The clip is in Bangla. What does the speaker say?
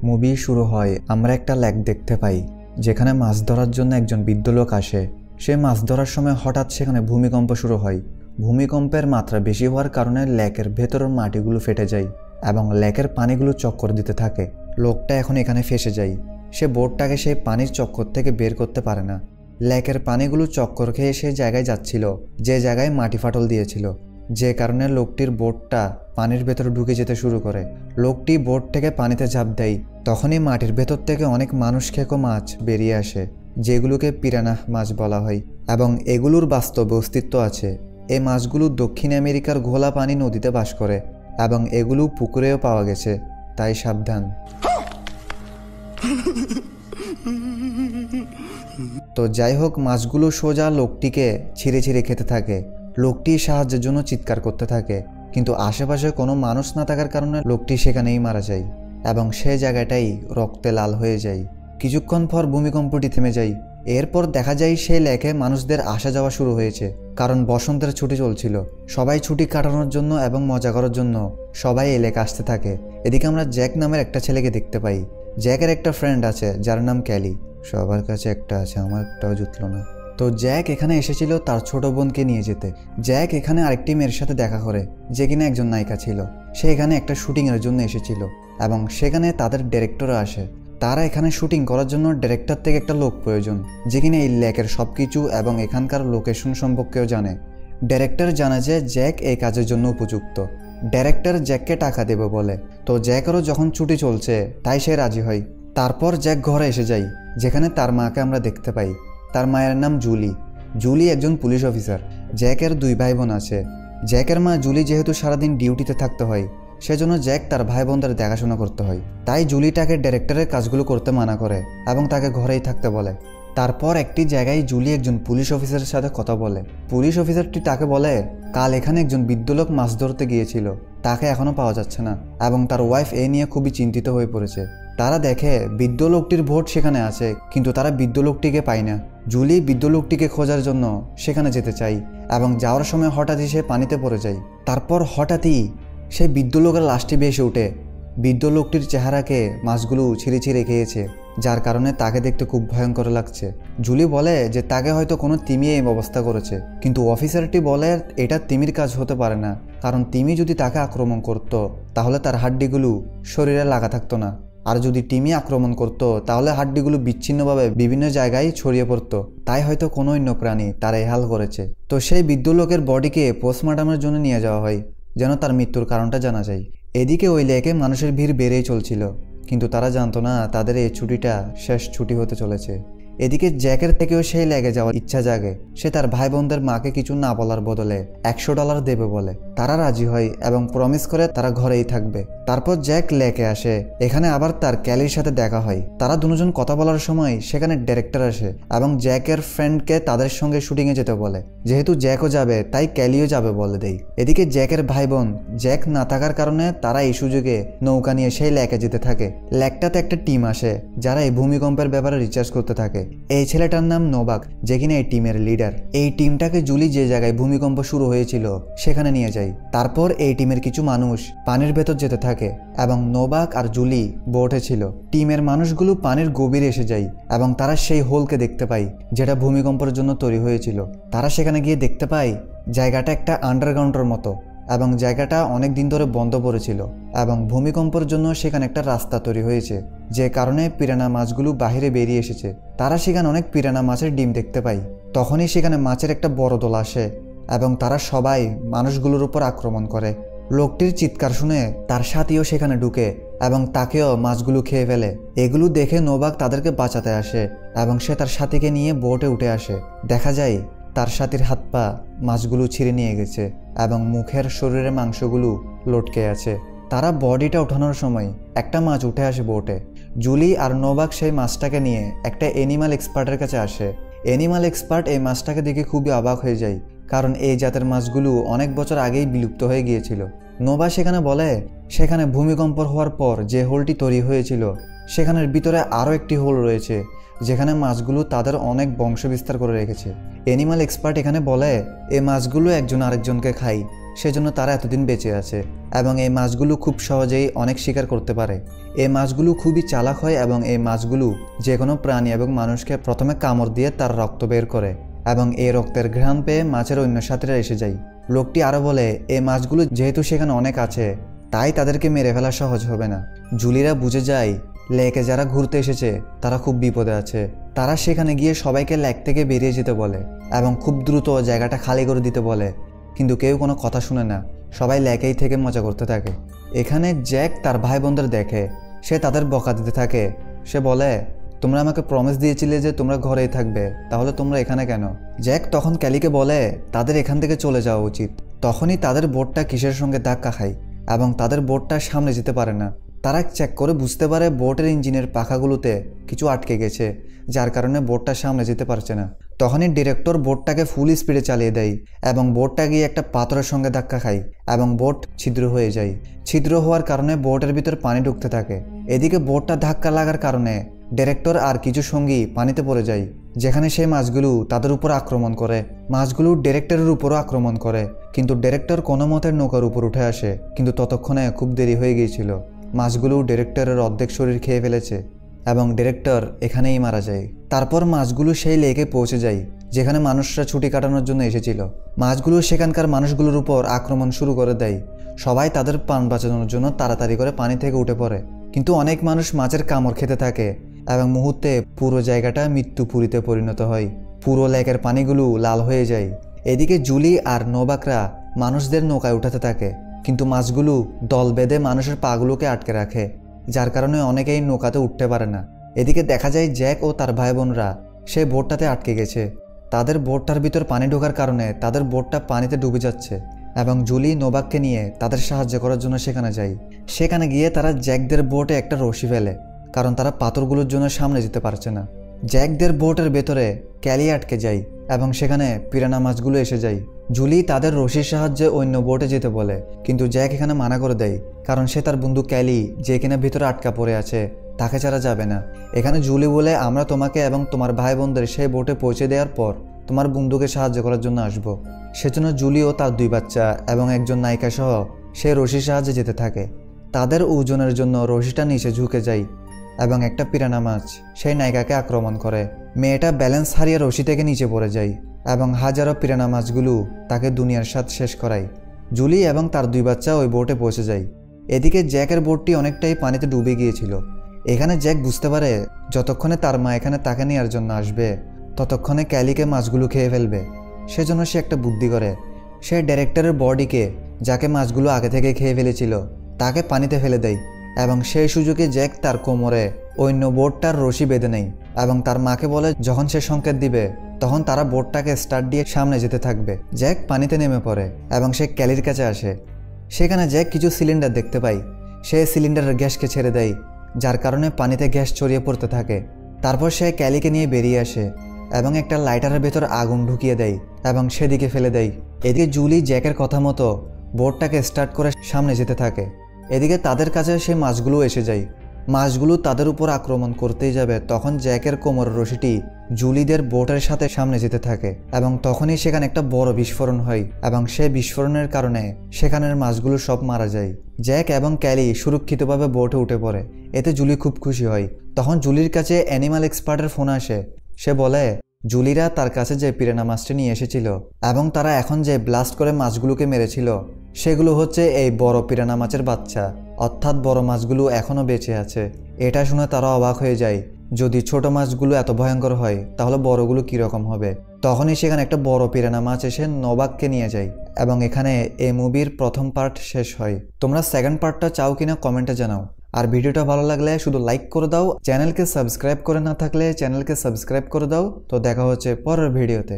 মুভি শুরু হয় আমরা একটা লেক দেখতে পাই, যেখানে মাছ ধরার জন্য একজন বৃদ্ধ লোক আসে। সে মাছ ধরার সময় হঠাৎ সেখানে ভূমিকম্প শুরু হয়। ভূমিকম্পের মাত্রা বেশি হওয়ার কারণে লেকের ভেতরের মাটিগুলো ফেটে যায় এবং লেকের পানিগুলো চক্কর দিতে থাকে। লোকটা এখন এখানে ফেসে যায়। সে বোটটাকে সেই পানির চক্কর থেকে বের করতে পারে না। লেকের পানিগুলো চক্কর খেয়ে সে জায়গায় যাচ্ছিল যে জায়গায় মাটি ফাটল দিয়েছিল, যে কারণে লোকটির বোটটা পানির ভেতরে ঢুকে যেতে শুরু করে। লোকটি বোট থেকে পানিতে ঝাঁপ দেয়। তখনই মাটির ভেতর থেকে অনেক মানুষ খেকো মাছ বেরিয়ে আসে, যেগুলোকে পিরানা মাছ বলা হয় এবং এগুলোর বাস্তবে অস্তিত্ব আছে। এই মাছগুলো দক্ষিণ আমেরিকার ঘোলা পানি নদীতে বাস করে এবং এগুলো পুকুরেও পাওয়া গেছে, তাই সাবধান। তো যাই হোক, মাছগুলো সোজা লোকটিকে ছিঁড়ে ছিঁড়ে খেতে থাকে। লোকটি সাহায্যের জন্য চিৎকার করতে থাকে, কিন্তু আশেপাশে কোনো মানুষ না থাকার কারণে লোকটি সেখানেই মারা যায় এবং সে জায়গাটাই রক্তে লাল হয়ে যায়। কিছুক্ষণ পর ভূমিকম্পটি থেমে যায়। এরপর দেখা যায় সেই লেকে মানুষদের আসা যাওয়া শুরু হয়েছে, কারণ বসন্তের ছুটি চলছিল। সবাই ছুটি কাটানোর জন্য এবং মজা করার জন্য সবাই এই লেকে আসতে থাকে। এদিকে আমরা জ্যাক নামের একটা ছেলেকে দেখতে পাই। জ্যাকের একটা ফ্রেন্ড আছে যার নাম ক্যালি। সবার কাছে একটা আছে, আমার একটাও জুটল না। তো জ্যাক এখানে এসেছিল তার ছোট বোনকে নিয়ে যেতে। জ্যাক এখানে আরেকটি মেয়ের সাথে দেখা করে, যে কিনা একজন নায়িকা ছিল। সে এখানে একটা শুটিংয়ের জন্য এসেছিল এবং সেখানে তাদের ডিরেক্টরও আসে। তারা এখানে শুটিং করার জন্য ডিরেক্টর থেকে একটা লোক প্রয়োজন, যে কিনা এই লেকের সব কিছু এবং এখানকার লোকেশন সম্পর্কেও জানে। ডিরেক্টর জানে যে জ্যাক এই কাজের জন্য উপযুক্ত। ডিরেক্টর জ্যাককে টাকা দেবে বলে। তো জ্যাকেরও যখন ছুটি চলছে তাই সে রাজি হয়। তারপর জ্যাক ঘরে এসে যায়, যেখানে তার মাকে আমরা দেখতে পাই। তার মায়ের নাম জুলি। জুলি একজন পুলিশ অফিসার। জ্যাকের 2 ভাই বোন আছে। জ্যাকের মা জুলি যেহেতু সারাদিন ডিউটিতে থাকতে হয়, সেজন্য জ্যাক তার ভাই বোনদের দেখাশোনা করতে হয়। তাই জুলি তাকে ডিরেক্টরের কাজগুলো করতে মানা করে এবং তাকে ঘরেই থাকতে বলে। তারপর একটি জায়গায় জুলি একজন পুলিশ অফিসারের সাথে কথা বলে। পুলিশ অফিসারটি তাকে বলে কাল এখানে একজন বৃদ্ধ লোক মাছ ধরতে গিয়েছিল, তাকে এখনও পাওয়া যাচ্ছে না এবং তার ওয়াইফ এই নিয়ে খুবই চিন্তিত হয়ে পড়েছে। তারা দেখে বৃদ্ধ লোকটির বোট সেখানে আছে, কিন্তু তারা বৃদ্ধ লোকটিকে পায় না। জুলি বৃদ্ধ লোকটিকে খোঁজার জন্য সেখানে যেতে চায় এবং যাওয়ার সময় হঠাৎই সে পানিতে পড়ে যায়। তারপর হঠাৎই সেই বৃদ্ধ লোকের লাশটি ভেসে ওঠে। বৃদ্ধ লোকটির চেহারাকে মাছগুলো ছিঁড়ে ছিঁড়ে খেয়েছে, যার কারণে তাকে দেখতে খুব ভয়ঙ্কর লাগছে। জুলি বলে যে তাকে হয়তো কোনো তিমি এই ব্যবস্থা করেছে, কিন্তু অফিসারটি বলে এটা তিমির কাজ হতে পারে না, কারণ তিমি যদি তাকে আক্রমণ করত তাহলে তার হাড্ডিগুলো শরীরে লাগা থাকতো না, আর যদি তিমি আক্রমণ করত তাহলে হাড্ডিগুলো বিচ্ছিন্নভাবে বিভিন্ন জায়গায় ছড়িয়ে পড়তো। তাই হয়তো কোনো অন্য প্রাণী তার এই হাল করেছে। তো সেই বৃদ্ধ লোকের বডিকে পোস্টমর্টমের জন্য নিয়ে যাওয়া হয়, যেন তার মৃত্যুর কারণটা জানা যায়। এদিকে ওই লেকে মানুষের ভিড় বেড়েই চলছিল, কিন্তু তারা জানতো না তাদের এই ছুটিটা শেষ ছুটি হতে চলেছে। এদিকে জ্যাকের থেকেও সেই লেগে যাওয়ার ইচ্ছা জাগে। সে তার ভাই বোনদের মাকে কিছু না বলার বদলে $100 দেবে বলে। তারা রাজি হয় এবং প্রমিস করে তারা ঘরেই থাকবে। তারপর জ্যাক লেকে আসে। এখানে আবার তার ক্যালির সাথে দেখা হয়। তারা দুজন কথা বলার সময় সেখানে ডিরেক্টর আসে এবং জ্যাকের ফ্রেন্ডকে তাদের সঙ্গে শুটিংয়ে যেতে বলে। যেহেতু জ্যাকও যাবে তাই ক্যালিও যাবে বলে দেয়। এদিকে জ্যাকের ভাই বোন জ্যাক না থাকার কারণে তারা এই সুযোগে নৌকা নিয়ে সেই লেকে যেতে থাকে। লেকটাতে একটা টিম আসে যারা এই ভূমিকম্পের ব্যাপারে রিসার্চ করতে থাকে। এই ছেলেটার নাম নোবাক, যে কিনা এই টিমের লিডার। এই টিমটাকে জুলি যে জায়গায় ভূমিকম্প শুরু হয়েছিল সেখানে নিয়ে যায়। তারপর এই টিমের কিছু মানুষ পানির ভেতর যেতে থাকে এবং নোবাক আর জুলি বোটে ছিল। টিমের মানুষগুলো পানির গভীরে এসে যায় এবং তারা সেই হোলকে দেখতে পায় যেটা ভূমিকম্পের জন্য তৈরি হয়েছিল। তারা সেখানে গিয়ে দেখতে পায় জায়গাটা একটা আন্ডারগ্রাউন্ডের মতো এবং জায়গাটা অনেক দিন ধরে বন্ধ পড়েছিল এবং ভূমিকম্পের জন্য সেখানে একটা রাস্তা তৈরি হয়েছে, যে কারণে পিরানা মাছগুলো বাহিরে বেরিয়ে এসেছে। তারা সেখানে অনেক পিরানা মাছের ডিম দেখতে পায়। তখনই সেখানে মাছের একটা বড় দল আসে এবং তারা সবাই মানুষগুলোর উপর আক্রমণ করে। লোকটির চিৎকার শুনে তার সাথীও সেখানে ঢুকে এবং তাকেও মাছগুলো খেয়ে ফেলে। এগুলো দেখে নোবাক তাদেরকে বাঁচাতে আসে এবং সে তার সাথীকে নিয়ে বোটে উঠে আসে। দেখা যায় তার সাথীর হাত পা মাছগুলো ছিঁড়ে নিয়ে গেছে এবং মুখের শরীরের মাংসগুলো লটকে আছে। তারা বডিটা ওঠানোর সময় একটা মাছ উঠে আসে বোটে। জুলি আর নোবাক সেই মাছটাকে নিয়ে একটা অ্যানিমাল এক্সপার্টের কাছে আসে। অ্যানিমাল এক্সপার্ট এই মাছটাকে দেখে খুবই অবাক হয়ে যায়, কারণ এই জাতের মাছগুলো অনেক বছর আগেই বিলুপ্ত হয়ে গিয়েছিল। নোবা সেখানে বলে সেখানে ভূমিকম্প হওয়ার পর যে হোলটি তৈরি হয়েছিল সেখানের ভিতরে আরও একটি হোল রয়েছে, যেখানে মাছগুলো তাদের অনেক বংশ বিস্তার করে রেখেছে। অ্যানিমাল এক্সপার্ট এখানে বলে এই মাছগুলো একজন আরেকজনকে খায় সেজন্য তারা এতদিন বেঁচে আছে। এবং এই মাছগুলো খুব সহজেই অনেক শিকার করতে পারে। এই মাছগুলো খুবই চালাক হয় এবং এই মাছগুলো যে কোনো প্রাণী এবং মানুষকে প্রথমে কামড় দিয়ে তার রক্ত বের করে এবং এই রক্তের ঘ্রাণ পেয়ে মাছের অন্য সাথীরা এসে যায়। লোকটি আরও বলে এই মাছগুলো যেহেতু সেখানে অনেক আছে তাই তাদেরকে মেরে ফেলা সহজ হবে না। জুলিরা বুঝে যায় লেকে যারা ঘুরতে এসেছে তারা খুব বিপদে আছে। তারা সেখানে গিয়ে সবাইকে লেক থেকে বেরিয়ে যেতে বলে এবং খুব দ্রুত জায়গাটা খালি করে দিতে বলে, কিন্তু কেউ কোনো কথা শুনে না। সবাই লেকেই থেকে মজা করতে থাকে। এখানে জ্যাক তার ভাই বোনদের দেখে, সে তাদের বকা দিতে থাকে। সে বলে, তোমরা আমাকে প্রমিস দিয়েছিলে যে তোমরা ঘরেই থাকবে, তাহলে তোমরা এখানে কেন? জ্যাক তখন ক্যালিকে বলে তাদের এখান থেকে চলে যাওয়া উচিত। তখনই তাদের বোটটা কিসের সঙ্গে ধাক্কা খায় এবং তাদের বোটটা সামনে যেতে পারে না। তারা চেক করে বুঝতে পারে বোটের ইঞ্জিনের পাখাগুলোতে কিছু আটকে গেছে, যার কারণে বোটটা সামনে যেতে পারছে না। তখনই ডিরেক্টর বোটটাকে ফুল স্পিডে চালিয়ে দেয় এবং বোটটা গিয়ে একটা পাথরের সঙ্গে ধাক্কা খায় এবং বোট ছিদ্র হয়ে যায়। ছিদ্র হওয়ার কারণে বোটের ভিতর পানি ঢুকতে থাকে। এদিকে বোটটা ধাক্কা লাগার কারণে ডিরেক্টর আর কিছু সঙ্গী পানিতে পড়ে যায়, যেখানে সেই মাছগুলো তাদের উপর আক্রমণ করে। মাছগুলো ডিরেক্টরের উপরও আক্রমণ করে, কিন্তু ডিরেক্টর কোনো মতে নৌকার উপর উঠে আসে, কিন্তু ততক্ষণে খুব দেরি হয়ে গিয়েছিল। মাছগুলো ডিরেক্টরের অর্ধেক শরীর খেয়ে ফেলেছে এবং ডিরেক্টর এখানেই মারা যায়। তারপর মাছগুলো সেই লেকে পৌঁছে যায় যেখানে মানুষরা ছুটি কাটানোর জন্য এসেছিল। মাছগুলো সেখানকার মানুষগুলোর উপর আক্রমণ শুরু করে দেয়। সবাই তাদের প্রাণ বাঁচানোর জন্য তাড়াতাড়ি করে পানি থেকে উঠে পড়ে, কিন্তু অনেক মানুষ মাছের কামড় খেতে থাকে এবং মুহূর্তে পুরো জায়গাটা মৃত্যুপুরীতে পরিণত হয়। পুরো লেকের পানিগুলো লাল হয়ে যায়। এদিকে জুলি আর নোবাকরা মানুষদের নৌকায় উঠাতে থাকে, কিন্তু মাছগুলো দল বেঁধে মানুষের পাগুলোকে আটকে রাখে, যার কারণে অনেকেই নৌকাতে উঠতে পারে না। এদিকে দেখা যায় জ্যাক ও তার ভাই বোনরা সেই বোটটাতে আটকে গেছে। তাদের বোটটার ভিতর পানি ঢোকার কারণে তাদের বোটটা পানিতে ডুবে যাচ্ছে এবং জুলি নোবাককে নিয়ে তাদের সাহায্য করার জন্য সেখানে যায়। সেখানে গিয়ে তারা জ্যাকদের বোটে একটা রশি ফেলে, কারণ তারা পাথরগুলোর জন্য সামনে যেতে পারছে না। জ্যাকদের বোটের ভেতরে ক্যালি আটকে যায় এবং সেখানে পিরানা মাছগুলো এসে যায়। জুলি তাদের রশির সাহায্যে অন্য বোটে যেতে বলে, কিন্তু জ্যাক এখানে মানা করে দেয়, কারণ সে তার বন্ধু ক্যালি যে কিনা ভিতরে আটকা পড়ে আছে তাকে ছাড়া যাবে না। এখানে জুলি বলে, আমরা তোমাকে এবং তোমার ভাই বোনদের সেই বোটে পৌঁছে দেওয়ার পর তোমার বন্ধুকে সাহায্য করার জন্য আসবো। সেজন্য জুলি ও তার 2 বাচ্চা এবং একজন নায়িকা সহ সে রশির সাহায্যে যেতে থাকে। তাদের ওজনের জন্য রশিটা নিচে ঝুঁকে যায় এবং একটা পিরানা মাছ সেই নায়িকাকে আক্রমণ করে। মেয়েটা ব্যালেন্স হারিয়ে রশি থেকে নিচে পড়ে যায় এবং হাজারো পিরানা মাছগুলো তাকে দুনিয়ার স্বাদ শেষ করায়। জুলি এবং তার 2 বাচ্চা ওই বোটে পৌঁছে যায়। এদিকে জ্যাকের বোটটি অনেকটাই পানিতে ডুবে গিয়েছিল। এখানে জ্যাক বুঝতে পারে যতক্ষণে তার মা এখানে তাকে নেওয়ার জন্য আসবে ততক্ষণে ক্যালিকে মাছগুলো খেয়ে ফেলবে। সেজন্য সে একটা বুদ্ধি করে। সে ডিরেক্টরের বডিকে, যাকে মাছগুলো আগে থেকে খেয়ে ফেলেছিল, তাকে পানিতে ফেলে দেয় এবং সেই সুযোগে জ্যাক তার কোমরে অন্য বোটটার রশি বেঁধে নেয় এবং তার মাকে বলে যখন সে সংকেত দিবে তখন তারা বোটটাকে স্টার্ট দিয়ে সামনে যেতে থাকবে। জ্যাক পানিতে নেমে পড়ে এবং সে ক্যালির কাছে আসে। সেখানে জ্যাক কিছু সিলিন্ডার দেখতে পায়। সে সিলিন্ডারের গ্যাসকে ছেড়ে দেয়, যার কারণে পানিতে গ্যাস ছড়িয়ে পড়তে থাকে। তারপর সে ক্যালিকে নিয়ে বেরিয়ে আসে এবং একটা লাইটারের ভেতর আগুন ঢুকিয়ে দেয় এবং সেদিকে ফেলে দেয়। এদিকে জুলি জ্যাকের কথা মতো বোটটাকে স্টার্ট করে সামনে যেতে থাকে। এদিকে তাদের কাছে সেই মাছগুলো এসে যায়। মাছগুলো তাদের উপর আক্রমণ করতেই যাবে, তখন জ্যাকের কোমরের রশিটি জুলিদের বোটের সাথে সামনে যেতে থাকে এবং তখনই সেখানে একটা বড় বিস্ফোরণ হয় এবং সেই বিস্ফোরণের কারণে সেখানের মাছগুলো সব মারা যায়। জ্যাক এবং ক্যালি সুরক্ষিতভাবে বোটে উঠে পড়ে। এতে জুলি খুব খুশি হয়। তখন জুলির কাছে অ্যানিমাল এক্সপার্টের ফোন আসে। সে বলে জুলিরা তার কাছে যে পিরানা মাছটি নিয়ে এসেছিল এবং তারা এখন যে ব্লাস্ট করে মাছগুলোকে মেরেছিল সেগুলো হচ্ছে এই বড় পিরানা মাছের বাচ্চা, অর্থাৎ বড় মাছগুলো এখনও বেঁচে আছে। এটা শুনে তারা অবাক হয়ে যায়। যদি ছোট মাছগুলো এত ভয়ঙ্কর হয় তাহলে বড়গুলো কীরকম হবে। তখনই সেখানে একটা বড় পিরানা মাছ এসে নোবাককে নিয়ে যায় এবং এখানে এই মুভির প্রথম পার্ট শেষ হয়। তোমরা সেকেন্ড পার্টটা চাও কিনা কমেন্টে জানাও। আর ভিডিওটা ভালো লাগলে শুধু লাইক করে দাও। চ্যানেলকে সাবস্ক্রাইব করে না থাকলে চ্যানেলকে সাবস্ক্রাইব করে দাও। তো দেখা হচ্ছে পরের ভিডিওতে।